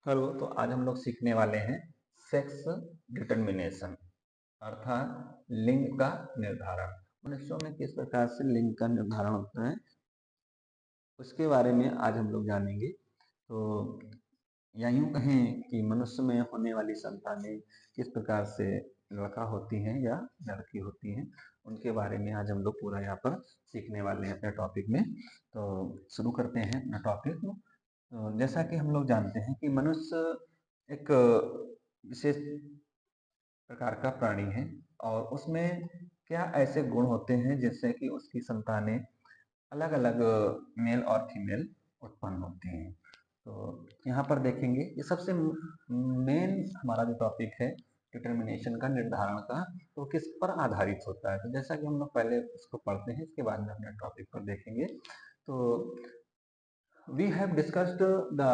Hello. तो आज हम लोग सीखने वाले हैं सेक्स डिटर्मिनेशन अर्थात लिंग का निर्धारण। मनुष्यों में किस प्रकार से लिंग का निर्धारण होता है उसके बारे में आज हम लोग जानेंगे। तो या यूं कहें कि मनुष्य में होने वाली संतानें किस प्रकार से लड़का होती हैं या लड़की होती हैं, उनके बारे में आज हम लोग पूरा यहाँ पर सीखने वाले हैं अपने टॉपिक में। तो शुरू करते हैं अपना टॉपिक। तो जैसा कि हम लोग जानते हैं कि मनुष्य एक विशेष प्रकार का प्राणी है और उसमें क्या ऐसे गुण होते हैं जिससे कि उसकी संतानें अलग अलग मेल और फीमेल उत्पन्न होती हैं। तो यहाँ पर देखेंगे ये सबसे मेन हमारा जो टॉपिक है डिटर्मिनेशन का, निर्धारण का, तो किस पर आधारित होता है। तो जैसा कि हम लोग पहले इसको पढ़ते हैं, इसके बाद में अपने टॉपिक पर देखेंगे। तो we have discussed the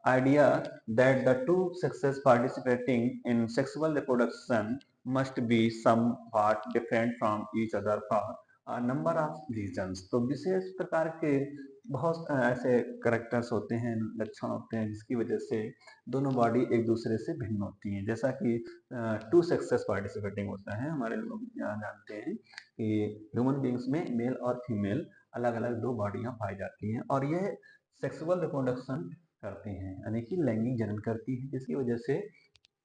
idea that the two sexes participating in sexual reproduction must be somewhat different from each other for a number of reasons। तो विशेष प्रकार के बहुत ऐसे करेक्टर्स होते हैं, लक्षण होते हैं जिसकी वजह से दोनों बॉडी एक दूसरे से भिन्न होती हैं। जैसा कि टू सेक्सेस पार्टिसिपेटिंग होता है, हमारे लोग जानते हैं कि ह्यूमन बींग्स में मेल और फीमेल अलग अलग दो बॉडियां पाई जाती हैं और यह सेक्सुअल रिप्रोडक्शन करती हैं, यानी कि लैंगिक जनन करती है, जिसकी वजह से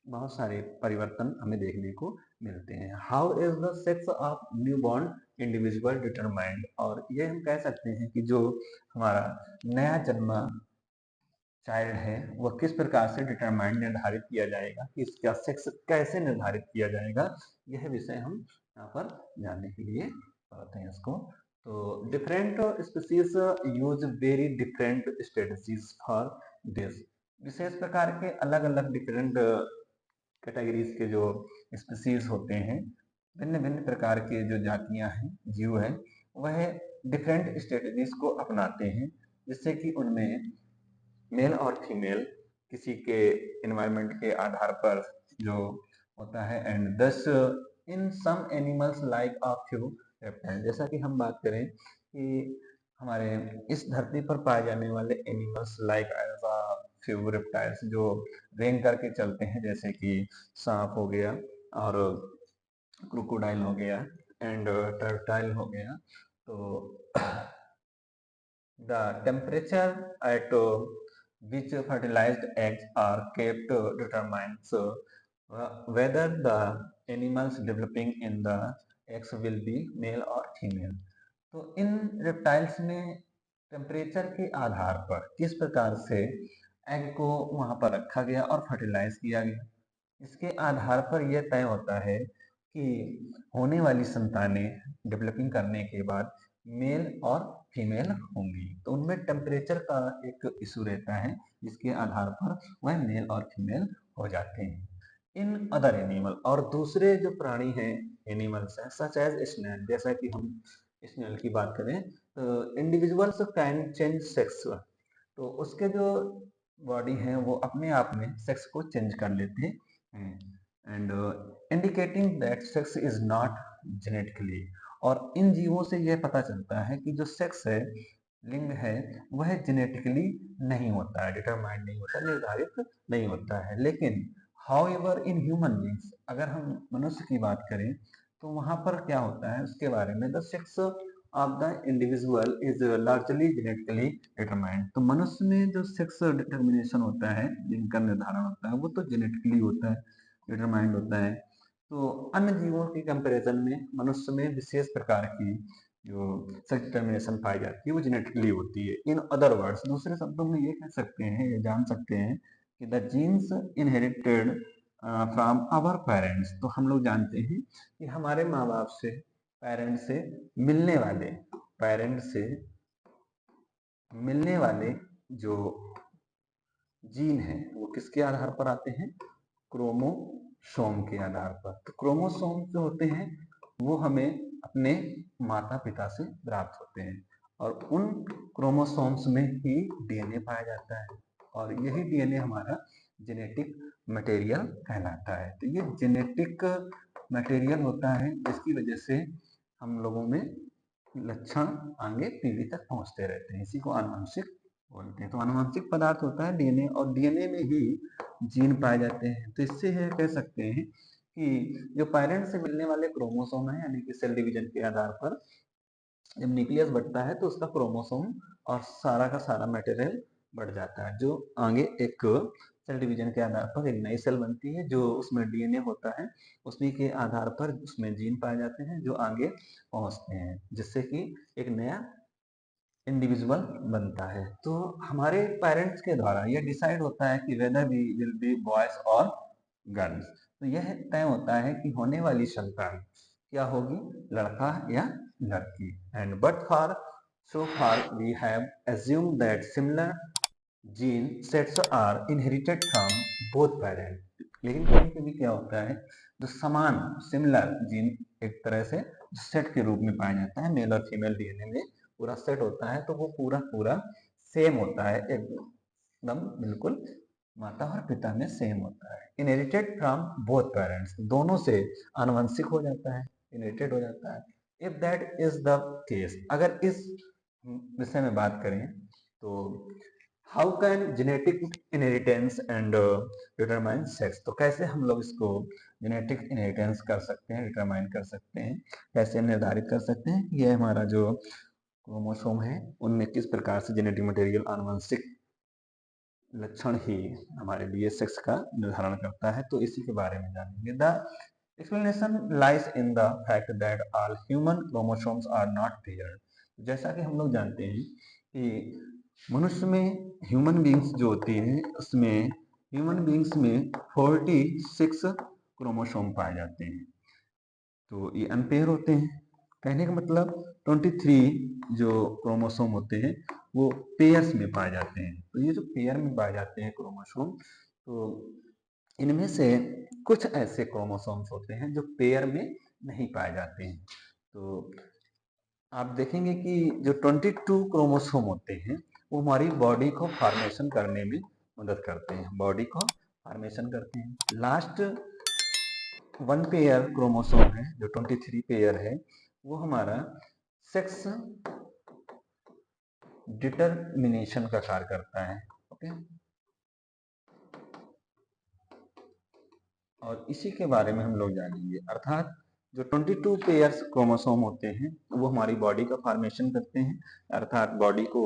बहुत सारे परिवर्तन हमें देखने को मिलते हैं। How is the sex of new born individual determined, और ये हम कह सकते हैं कि जो हमारा नया जन्मा चाइल्ड है वह किस प्रकार से डिटरमाइंड निर्धारित किया जाएगा, कि इसका सेक्स कैसे निर्धारित किया जाएगा, यह विषय हम यहाँ पर जानने के लिए पढ़ते हैं इसको। तो different species use very different strategies for this. विशेष प्रकार के अलग अलग डिफरेंट कैटेगरीज के जो स्पीसीज होते हैं, भिन्न भिन्न प्रकार के जो जातियां हैं, जीव हैं, वह डिफरेंट स्ट्रेटजीज को अपनाते हैं जिससे कि उनमें मेल और फीमेल किसी के एनवायरनमेंट के आधार पर जो होता है, and thus in some animals like a few reptile. जैसा कि हम बात करें कि हमारे इस धरती पर पाए जाने वाले एनिमल्स लाइक फ्यू रेप्टाइल्स जो रेंग करके चलते हैं, जैसे कि सांप हो गया और क्रोकोडाइल हो गया एंड टर्टाइल हो गया। तो the temperature at which fertilized eggs are kept determines whether the animals developing in the eggs will be male or female। तो इन रेप्टाइल्स में टेम्परेचर के आधार पर किस प्रकार से एग को वहां पर रखा गया और फर्टिलाइज किया गया, इसके आधार पर यह तय होता है कि होने वाली संतानें डेवलपिंग करने के बाद मेल और फीमेल होंगी। तो उनमें टेम्परेचर का एक इशू रहता है जिसके आधार पर वह मेल और फीमेल हो जाते हैं। इन अदर एनिमल, और दूसरे जो प्राणी हैं, एनिमल्स हैं, सच एज स्नेल, जैसा कि हम स्नेल की बात करें तो इंडिविजुअल्स कैन चेंज सेक्स। तो उसके जो बॉडी है वो अपने आप में सेक्स को चेंज कर लेते हैं, and indicating that sex is not genetically. और इन जीवों से यह पता चलता है कि जो सेक्स है, लिंग है, वह जेनेटिकली नहीं होता है, डिटरमाइंड नहीं होता, निर्धारित नहीं होता है। लेकिन हाउएवर इन ह्यूमन बींग्स, अगर हम मनुष्य की बात करें तो वहां पर क्या होता है उसके बारे में, the sex of the individual is largely genetically determined. तो मनुष्य में जो सेक्स डिटर्मिनेशन होता है, जिनका निर्धारण होता है, वो तो जेनेटिकली होता है, डिटरमाइंड होता है। तो अन्य जीवों के कंपैरिजन में मनुष्य में विशेष प्रकार की जो सेक्स डिटर्मिनेशन पाई जाती है वो जेनेटिकली होती है। इन अदर वर्ड्स, दूसरे शब्दों में ये कह सकते हैं, ये जान सकते हैं कि the genes inherited from our parents. तो हम लोग जानते हैं कि हमारे माँ बाप से, पेरेंट्स से मिलने वाले, पेरेंट्स से मिलने वाले जो जीन है वो किसके आधार पर आते हैं, क्रोमोसोम के आधार पर। तो क्रोमोसोम जो होते हैं वो हमें अपने माता पिता से प्राप्त होते हैं और उन क्रोमोसोम्स में ही डीएनए पाया जाता है और यही डीएनए हमारा जेनेटिक मटेरियल कहलाता है। तो ये जेनेटिक मटेरियल होता है जिसकी वजह से हम लोगों में लक्षण आगे पीढ़ी तक पहुंचते रहते हैं, इसी को आनुवंशिक बोलते हैं। तो आनुवंशिक पदार्थ होता है डीएनए, और डीएनए में ही जीन पाए जाते हैं। तो इससे है कह सकते हैं कि जो पेरेंट्स से मिलने वाले क्रोमोसोम है, यानी कि सेल डिवीजन के आधार पर जब न्यूक्लियस बढ़ता है तो उसका क्रोमोसोम और सारा का सारा मटेरियल बढ़ जाता है, जो आगे एक सेल डिवीजन के आधार पर एक नई सेल बनती है, जो उसमें डीएनए होता है, उसी के आधार पर उसमें जीन पाए जाते हैं जो आगे पहुंचते हैं, जिससे कि एक नया इंडिविजुअल बनता है। तो हमारे पेरेंट्स के द्वारा यह डिसाइड होता है कि whether we will be boys और गर्ल्स। तो यह तय होता है कि होने वाली संतान क्या होगी, लड़का या लड़की। And but for so far we have assumed that similar gene sets are inherited from both parents। लेकिन कभी कभी क्या होता है, जो समान सिमिलर जीन एक तरह से सेट के रूप में पाया जाता है, मेल और फीमेल डीएनए में पूरा सेट होता है, तो वो पूरा पूरा सेम होता है, एकदम बिल्कुल माता और पिता में सेम होता है। इनहेरिटेड फ्रॉम बोथ पेरेंट्स, दोनों से आनुवंशिक हो जाता है, इनहेरिटेड हो जाता है। If that is the case, अगर इस विषय में बात करें तो how can genetic inheritance and determine sex, तो कैसे हम लोग इसको जेनेटिक इनहेरिटेंस कर सकते हैं, डिटरमाइन कर सकते हैं, कैसे निर्धारित कर सकते हैं ये हमारा जो क्रोमोसोम है उनमें किस प्रकार से जेनेटिक मटेरियल आनुवंशिक लक्षण ही हमारे लिए सेक्स का निर्धारण करता है। तो इसी के बारे में जानेंगे। The explanation lies in the fact that all human chromosomes are not paired. जैसा कि हम लोग जानते हैं कि मनुष्य में ह्यूमन बींग्स जो होती हैं उसमें ह्यूमन बींग्स में 46 क्रोमोसोम पाए जाते हैं। तो ये अनपेयर होते हैं, कहने का मतलब 23 जो क्रोमोसोम होते हैं वो पेयर्स में पाए जाते हैं। तो ये जो पेयर में पाए जाते हैं क्रोमोसोम, तो इनमें से कुछ ऐसे क्रोमोसोम्स होते हैं जो पेयर में नहीं पाए जाते हैं। तो आप देखेंगे कि जो 22 क्रोमोसोम होते हैं वो हमारी बॉडी को फॉर्मेशन करने में मदद करते हैं, बॉडी को फॉर्मेशन करते हैं। लास्ट 1 पेयर क्रोमोसोम है जो 23 पेयर है, वो हमारा सेक्स डिटरमिनेशन का कार्य करता है। ओके, और इसी के बारे में हम लोग जानेंगे। अर्थात जो 22 पेयर्स क्रोमोसोम होते हैं वो हमारी बॉडी का फॉर्मेशन करते हैं, अर्थात बॉडी को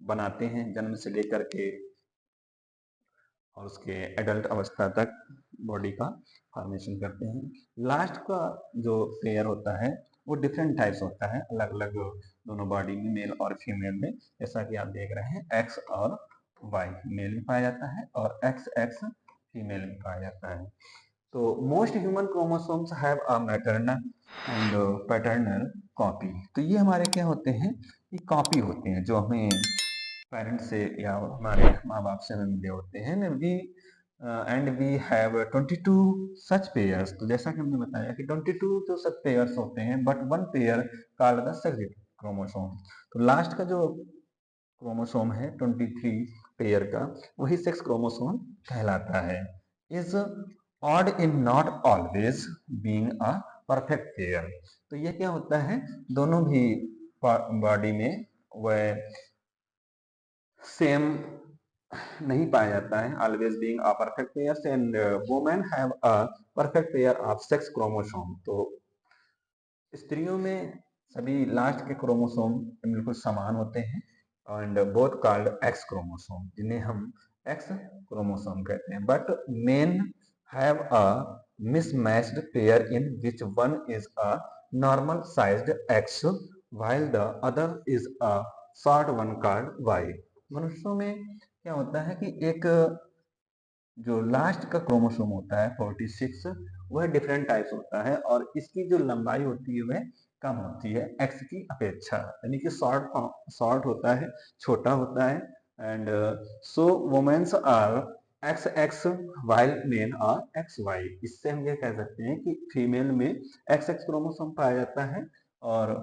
बनाते हैं जन्म से लेकर के और उसके एडल्ट अवस्था तक बॉडी का फॉर्मेशन करते हैं। लास्ट का जो पेयर होता है वो डिफरेंट टाइप्स होता है, अलग अलग दोनों बॉडी में, मेल और फीमेल में। जैसा कि आप देख रहे हैं एक्स और वाई मेल में पाया जाता है और एक्स एक्स फीमेल में पाया जाता है। तो most human chromosomes have a maternal and paternal copy. तो ये हमारे क्या होते हैं, ये कॉपी होते हैं जो हमें पेरेंट्स से या हमारे माँ बाप से हमें मिले होते हैं। We and we have 22 such pairs. तो जैसा कि हमने बताया कि 22 जो सच पेयर्स होते हैं, but 1 pair called the sex chromosome. तो लास्ट का जो क्रोमोसोम है 23 पेयर का, वही सेक्स क्रोमोसोम कहलाता है। Is odd in not always being a perfect pair. तो ये क्या होता है, दोनों भी बॉडी में वह सेम नहीं पाया जाता है, always being a perfect pair. And women have a perfect pair of sex chromosome. तो स्त्रियों में सभी लास्ट के क्रोमोसोम बिल्कुल समान होते हैं, and both called x chromosome, जिन्हें हम एक्स क्रोमोसोम कहते हैं। But men have a mismatched pair in which one is a normal sized x while the other is a short one called y। मनुष्यों में क्या होता है कि एक जो लास्ट का क्रोमोसोम होता है 46, वह डिफरेंट टाइप्स होता है और इसकी जो लंबाई होती है वह कम होती है एक्स की अपेक्षा, यानी कि शॉर्ट होता है, छोटा होता है। And so womens are X X while men are X Y. इससे हम ये कह सकते हैं कि फीमेल में एक्स एक्स क्रोमोसोम पाया जाता है और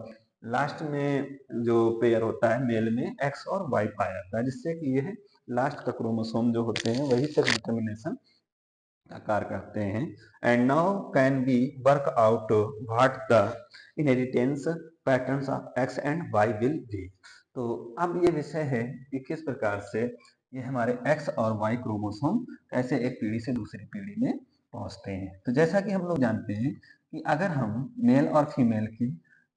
लास्ट में जो पेयर होता है मेल में एक्स और वाई पाया जाता है, जिससे कि यह लास्ट का क्रोमोसोम जो होते हैं वही सेक्स डिटरमिनेशन का कार्य करते हैं। And now can be work out what the inheritance patterns of X and Y will be. तो अब ये विषय है कि किस प्रकार से ये हमारे एक्स और वाई क्रोमोसोम कैसे एक पीढ़ी से दूसरी पीढ़ी में पहुंचते हैं। तो जैसा कि हम लोग जानते हैं कि अगर हम मेल और फीमेल की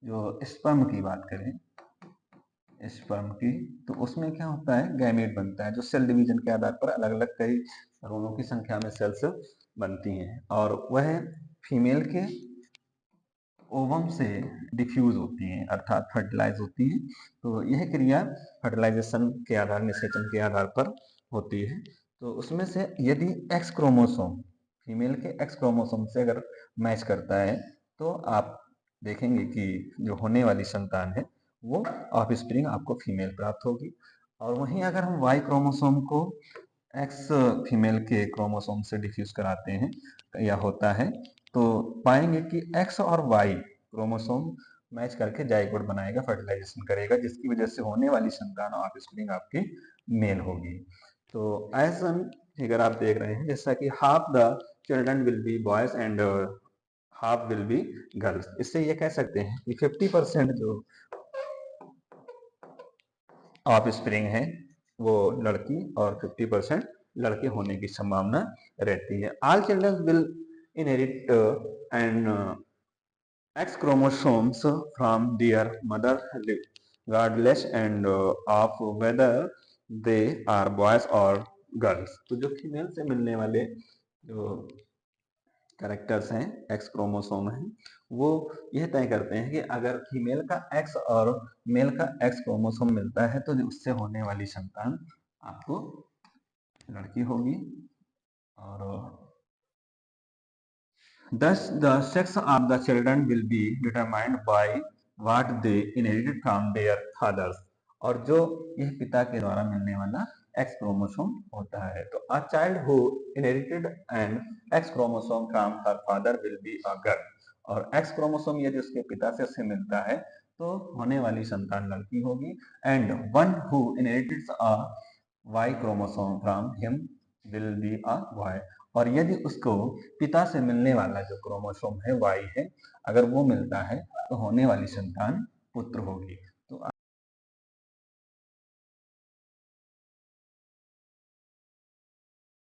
जो स्पर्म की बात करें, स्पर्म की, तो उसमें क्या होता है, गैमेट बनता है जो सेल डिवीजन के आधार पर अलग अलग कई करोड़ों की संख्या में सेल्स बनती हैं और वह फीमेल के ओवम से डिफ्यूज होती हैं अर्थात फर्टिलाइज होती हैं। तो यह क्रिया फर्टिलाइजेशन के आधार, निषेचन के आधार पर होती है। तो उसमें से यदि एक्स क्रोमोसोम फीमेल के एक्स क्रोमोसोम से अगर मैच करता है तो आप देखेंगे कि जो होने वाली संतान है वो ऑफ स्प्रिंग आपको फीमेल प्राप्त होगी। और वहीं अगर हम वाई क्रोमोसोम को एक्स फीमेल के क्रोमोसोम से डिफ्यूज कराते हैं या होता है तो पाएंगे कि एक्स और वाई क्रोमोसोम मैच करके जाइगोट बनाएगा, फर्टिलाइजेशन करेगा, जिसकी वजह से होने वाली संतान ऑफ स्प्रिंग आपकी मेल होगी। तो ऐसा फिगर आप देख रहे हैं जैसा कि half the children will be boys and half will be girls. इससे ये कह सकते हैं कि 50% जो ऑफ स्प्रिंग है वो लड़की और 50% लड़के होने की संभावना रहती है। All children will inherit and X chromosomes from their mother regardless and of whether they are boys or girls। तो जो फीमेल से मिलने वाले जो कैरेक्टर्स हैं, एक्स क्रोमोसोम हैं, वो यह तय करते हैं कि अगर फीमेल का एक्स और मेल का एक्स क्रोमोसोम मिलता है तो उससे होने वाली संतान आपको लड़की होगी। और thus the sex of the children will be determined by what they inherited from their fathers। और जो यह पिता के द्वारा मिलने वाला एक्स क्रोमोसोम होता है। तो a child who inherited an X chromosome from her father will be a girl। और एक्स क्रोमोसोम यदि उसके पिता से उसे मिलता है तो होने वाली संतान लड़की होगी। And one who inherited a Y chromosome from him will be a boy. और यदि उसको पिता से मिलने वाला जो क्रोमोसोम है वाई है, अगर वो मिलता है तो होने वाली संतान पुत्र होगी।